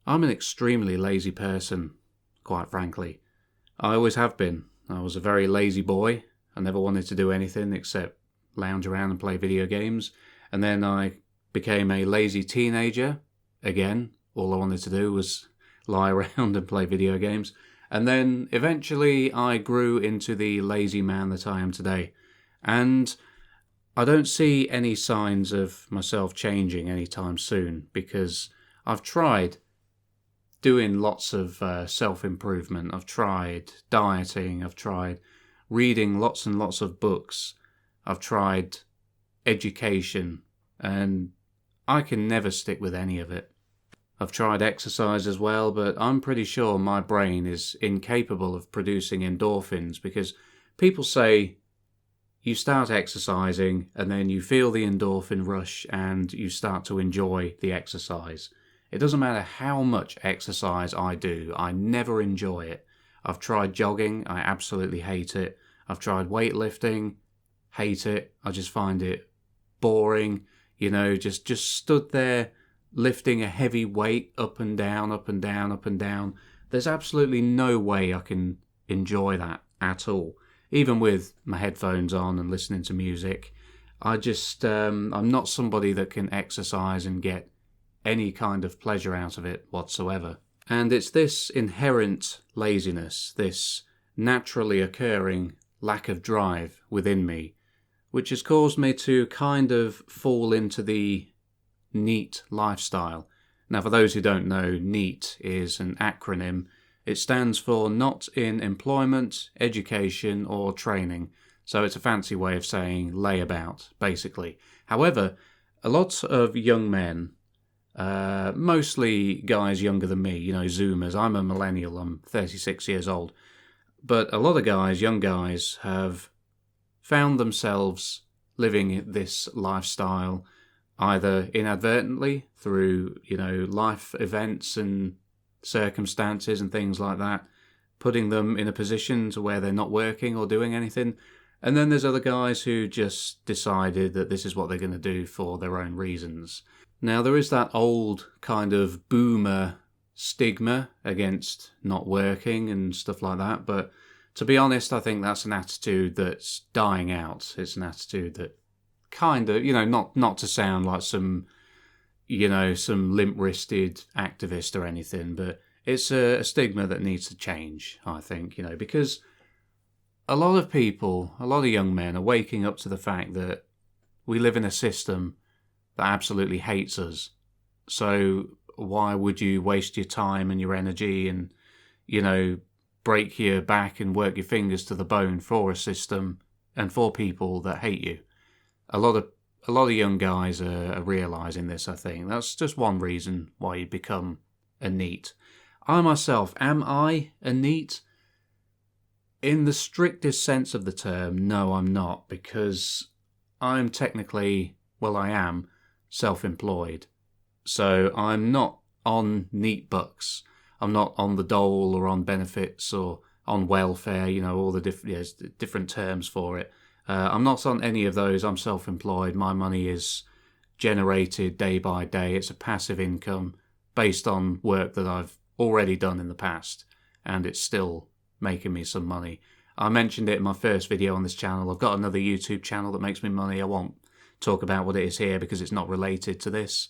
I'm an extremely lazy person, quite frankly. I always have been. I was a very lazy boy. I never wanted to do anything except lounge around and play video games. And then I became a lazy teenager. Again, all I wanted to do was lie around and play video games. And then eventually I grew into the lazy man that I am today. And I don't see any signs of myself changing anytime soon because I've tried doing lots of self-improvement. I've tried dieting. I've tried reading lots and lots of books. I've tried education, and I can never stick with any of it. I've tried exercise as well, but I'm pretty sure my brain is incapable of producing endorphins because people say you start exercising and then you feel the endorphin rush and you start to enjoy the exercise. It doesn't matter how much exercise I do, I never enjoy it. I've tried jogging, I absolutely hate it. I've tried weightlifting, hate it. I just find it boring. Just stood there lifting a heavy weight up and down, up and down, up and down. There's absolutely no way I can enjoy that at all. Even with my headphones on and listening to music, I'm not somebody that can exercise and get any kind of pleasure out of it whatsoever. And it's this inherent laziness, this naturally occurring lack of drive within me, which has caused me to kind of fall into the NEET lifestyle. Now, for those who don't know, NEET is an acronym. It stands for Not in Employment, Education or Training. So it's a fancy way of saying layabout, basically. However, a lot of young men, mostly guys younger than me, Zoomers. I'm a millennial, I'm 36 years old. But a lot of guys, young guys, have found themselves living this lifestyle either inadvertently through, life events and circumstances and things like that, putting them in a position to where they're not working or doing anything. And then there's other guys who just decided that this is what they're going to do for their own reasons. Now, there is that old kind of boomer stigma against not working and stuff like that, but to be honest, I think that's an attitude that's dying out. It's an attitude that kind of, not to sound like some limp-wristed activist or anything, but it's a stigma that needs to change, I think, because a lot of people, a lot of young men are waking up to the fact that we live in a system that absolutely hates us. So why would you waste your time and your energy and, break your back and work your fingers to the bone for a system and for people that hate you? A lot of young guys are realising this, I think. That's just one reason why you become a NEET. I myself, am I a NEET? In the strictest sense of the term, no, I'm not, because I'm technically, I am self-employed. So I'm not on NEET bucks. I'm not on the dole or on benefits or on welfare, all the different terms for it. I'm not on any of those. I'm self-employed. My money is generated day by day. It's a passive income based on work that I've already done in the past, and it's still making me some money. I mentioned it in my first video on this channel. I've got another YouTube channel that makes me money. I won't talk about what it is here because it's not related to this.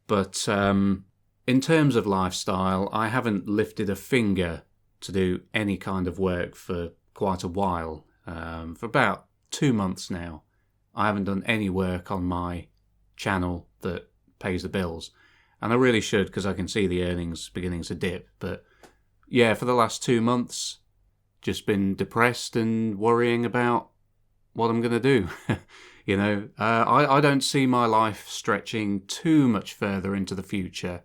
But in terms of lifestyle, I haven't lifted a finger to do any kind of work for quite a while. For about 2 months now, I haven't done any work on my channel that pays the bills. And I really should, because I can see the earnings beginning to dip. But yeah, for the last 2 months, just been depressed and worrying about what I'm going to do. I don't see my life stretching too much further into the future,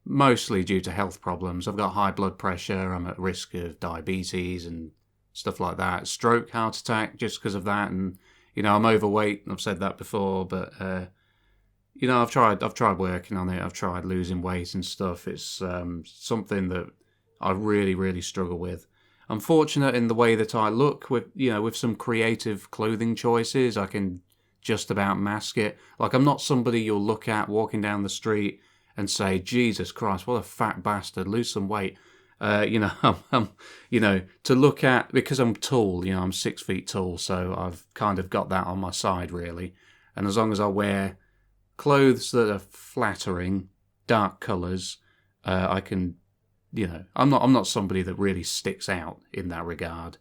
mostly due to health problems. I've got high blood pressure, I'm at risk of diabetes and stuff like that. Stroke, heart attack, just because of that. And, I'm overweight. I've said that before, but, I've tried working on it. I've tried losing weight and stuff. It's something that I really, really struggle with. I'm fortunate in the way that I look with some creative clothing choices. I can just about mask it. Like, I'm not somebody you'll look at walking down the street and say, Jesus Christ, what a fat bastard, lose some weight. To look at, because I'm tall, I'm 6 feet tall, so I've kind of got that on my side, really. And as long as I wear clothes that are flattering, dark colours, I can, I'm not somebody that really sticks out in that regard.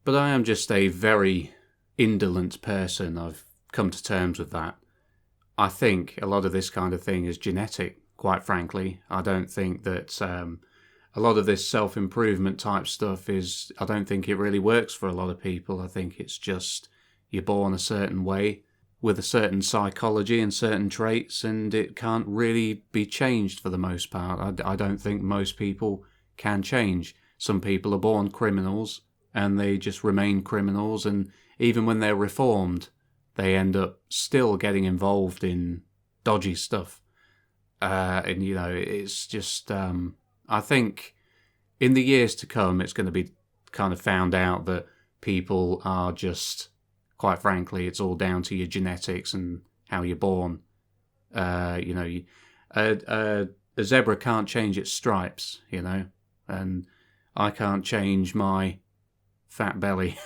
But I am just a very indolent person. I've come to terms with that. I think a lot of this kind of thing is genetic, quite frankly. I don't think that a lot of this self-improvement type stuff I don't think it really works for a lot of people. I think it's just you're born a certain way with a certain psychology and certain traits, and it can't really be changed for the most part. I don't think most people can change. Some people are born criminals and they just remain criminals, and even when they're reformed, they end up still getting involved in dodgy stuff. It's just... I think in the years to come, it's going to be kind of found out that people are just, quite frankly, it's all down to your genetics and how you're born. A zebra can't change its stripes, and I can't change my fat belly.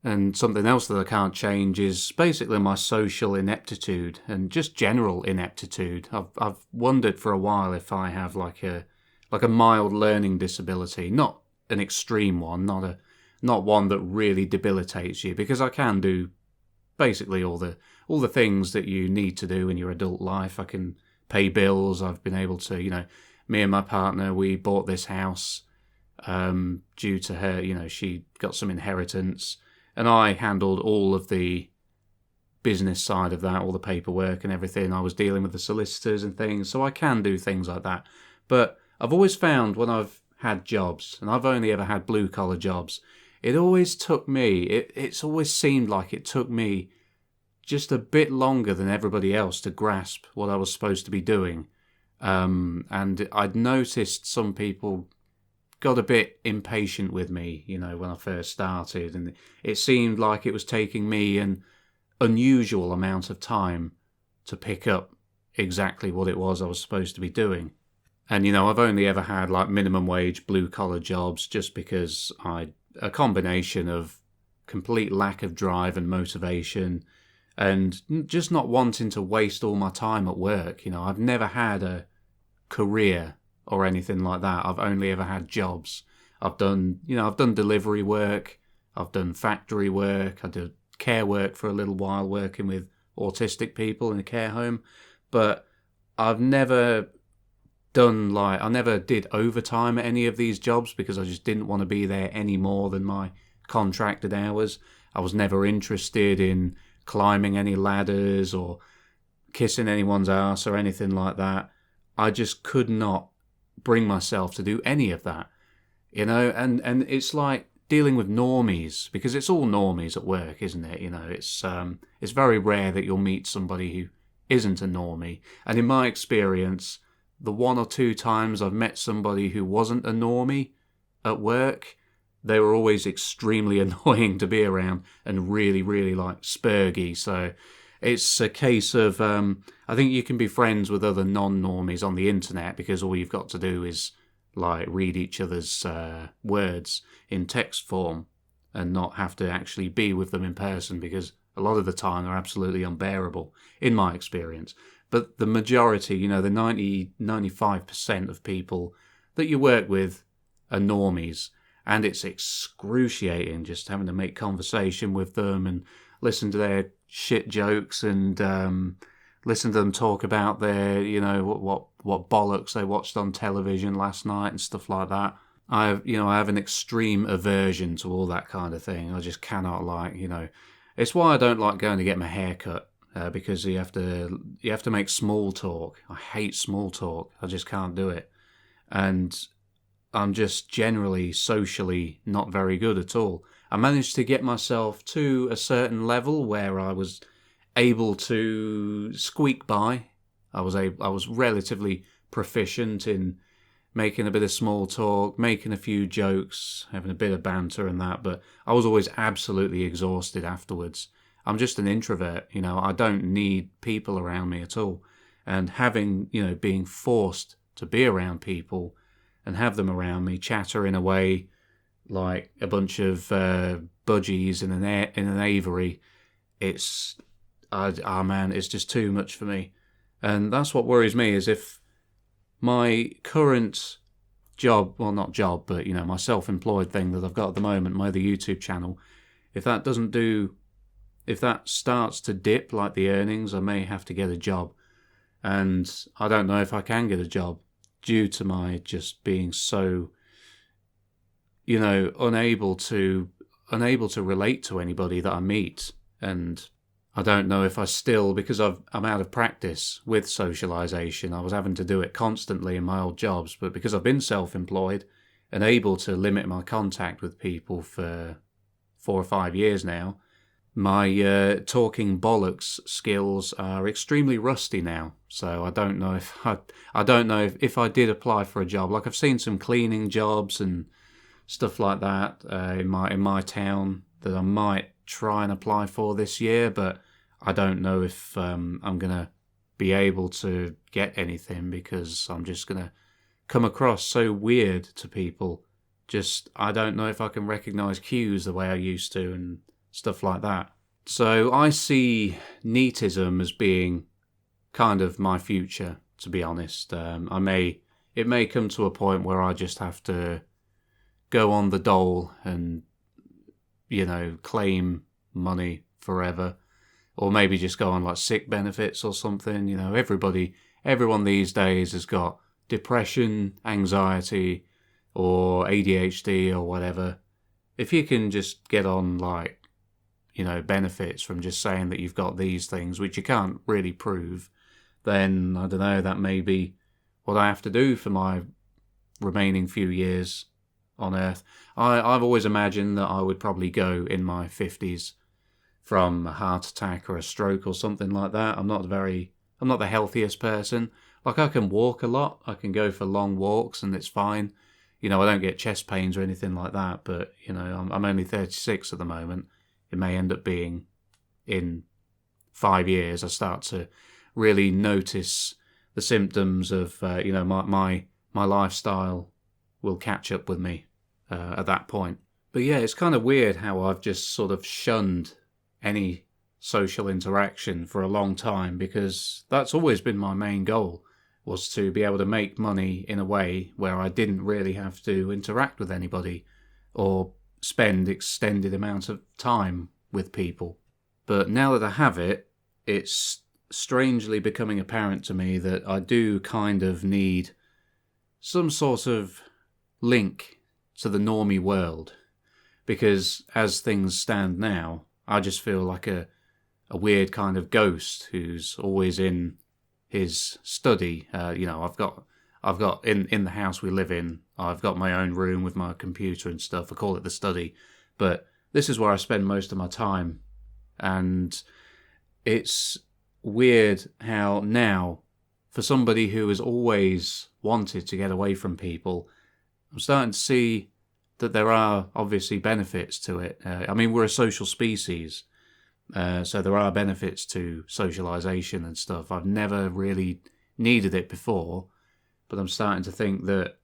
And something else that I can't change is basically my social ineptitude and just general ineptitude. I've wondered for a while if I have like a mild learning disability, not an extreme one, not one that really debilitates you, because I can do basically all the things that you need to do in your adult life. I can pay bills. I've been able to, me and my partner, we bought this house due to her, she got some inheritance. And I handled all of the business side of that, all the paperwork and everything. I was dealing with the solicitors and things, so I can do things like that. But I've always found when I've had jobs, and I've only ever had blue-collar jobs, it always took me, it's always seemed like it took me just a bit longer than everybody else to grasp what I was supposed to be doing. And I'd noticed some people got a bit impatient with me, when I first started, and it seemed like it was taking me an unusual amount of time to pick up exactly what it was I was supposed to be doing. And, I've only ever had like minimum wage blue collar jobs just because a combination of complete lack of drive and motivation and just not wanting to waste all my time at work. I've never had a career or anything like that. I've only ever had jobs. I've done delivery work. I've done factory work. I did care work for a little while, working with autistic people in a care home. But I've never I never did overtime at any of these jobs because I just didn't want to be there any more than my contracted hours. I was never interested in climbing any ladders or kissing anyone's ass or anything like that. I just could not bring myself to do any of that, and it's like dealing with normies, because it's all normies at work, isn't it? It's very rare that you'll meet somebody who isn't a normie. And in my experience, the one or two times I've met somebody who wasn't a normie at work, they were always extremely annoying to be around and really, really like spurgy. So it's a case of, I think you can be friends with other non-normies on the internet because all you've got to do is like read each other's words in text form and not have to actually be with them in person, because a lot of the time they're absolutely unbearable, in my experience. But the majority, the 95% of people that you work with are normies, and it's excruciating just having to make conversation with them and listen to their shit jokes and listen to them talk about their, what bollocks they watched on television last night and stuff like that. I have an extreme aversion to all that kind of thing. I just cannot it's why I don't like going to get my hair cut, because you have to make small talk. I hate small talk. I just can't do it. And I'm just generally socially not very good at all. I managed to get myself to a certain level where I was able to squeak by. I was relatively proficient in making a bit of small talk, making a few jokes, having a bit of banter and that, but I was always absolutely exhausted afterwards. I'm just an introvert, I don't need people around me at all. and having, being forced to be around people and have them around me chattering away like a bunch of budgies in an aviary. It's, man, it's just too much for me. And that's what worries me, is if my current job, well, not job, but, my self-employed thing that I've got at the moment, my other YouTube channel, if that starts to dip like the earnings, I may have to get a job. And I don't know if I can get a job due to my just being so, unable to relate to anybody that I meet. And I don't know if I still, because I'm out of practice with socialisation. I was having to do it constantly in my old jobs, but because I've been self-employed and able to limit my contact with people for 4 or 5 years now, my talking bollocks skills are extremely rusty now. So I don't know if I did apply for a job. Like, I've seen some cleaning jobs and stuff like that in my town that I might try and apply for this year, but I don't know if I'm gonna be able to get anything, because I'm just gonna come across so weird to people. Just, I don't know if I can recognise cues the way I used to and stuff like that. So I see NEETism as being kind of my future, to be honest. It may come to a point where I just have to go on the dole and, claim money forever, or maybe just go on like sick benefits or something. Everyone these days has got depression, anxiety, or ADHD or whatever. If you can just get on like, benefits from just saying that you've got these things, which you can't really prove, then I don't know, that may be what I have to do for my remaining few years on Earth. I've always imagined that I would probably go in my 50s from a heart attack or a stroke or something like that. I'm not the healthiest person. Like, I can walk a lot, I can go for long walks and it's fine. I don't get chest pains or anything like that, but, I'm only 36 at the moment. It may end up being in 5 years I start to really notice the symptoms of, my lifestyle will catch up with me at that point. But yeah, it's kind of weird how I've just sort of shunned any social interaction for a long time, because that's always been my main goal, was to be able to make money in a way where I didn't really have to interact with anybody or spend extended amounts of time with people. But now that I have it, it's strangely becoming apparent to me that I do kind of need some sort of link to the normie world, because as things stand now, I just feel like a weird kind of ghost who's always in his study. I've got in the house we live in, I've got my own room with my computer and stuff. I call it the study, but this is where I spend most of my time. And it's weird how now, for somebody who has always wanted to get away from people, I'm starting to see that there are obviously benefits to it. We're a social species, so there are benefits to socialization and stuff. I've never really needed it before, but I'm starting to think that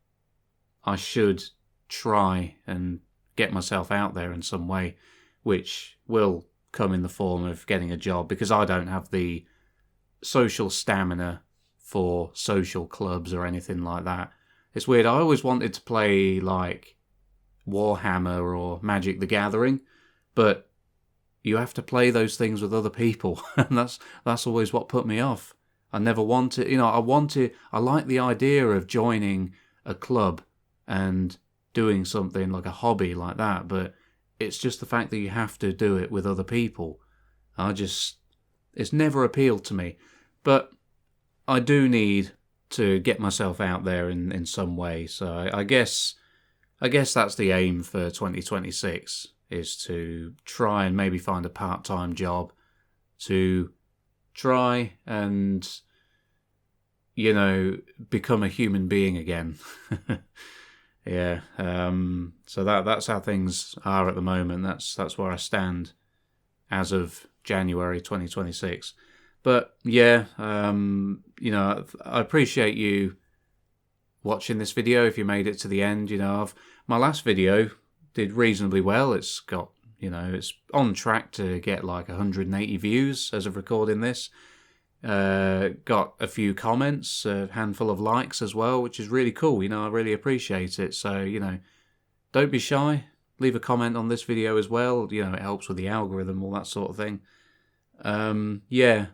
I should try and get myself out there in some way, which will come in the form of getting a job, because I don't have the social stamina for social clubs or anything like that. It's weird. I always wanted to play like Warhammer or Magic the Gathering, but you have to play those things with other people, and that's always what put me off. I never wanted, I like the idea of joining a club and doing something like a hobby like that, but it's just the fact that you have to do it with other people. It's never appealed to me. But I do need to get myself out there in some way. So I guess that's the aim for 2026, is to try and maybe find a part-time job to try and, become a human being again. Yeah. So that's how things are at the moment. That's where I stand as of January 2026. But yeah, you know, I appreciate you watching this video if you made it to the end. You know, my last video did reasonably well. It's got, you know, it's on track to get like 180 views as of recording this. Got a few comments, a handful of likes as well, which is really cool. You know, I really appreciate it. So, you know, don't be shy. Leave a comment on this video as well. You know, it helps with the algorithm, all that sort of thing. Yeah.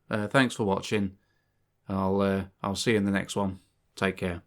Thanks for watching. I'll see you in the next one. Take care.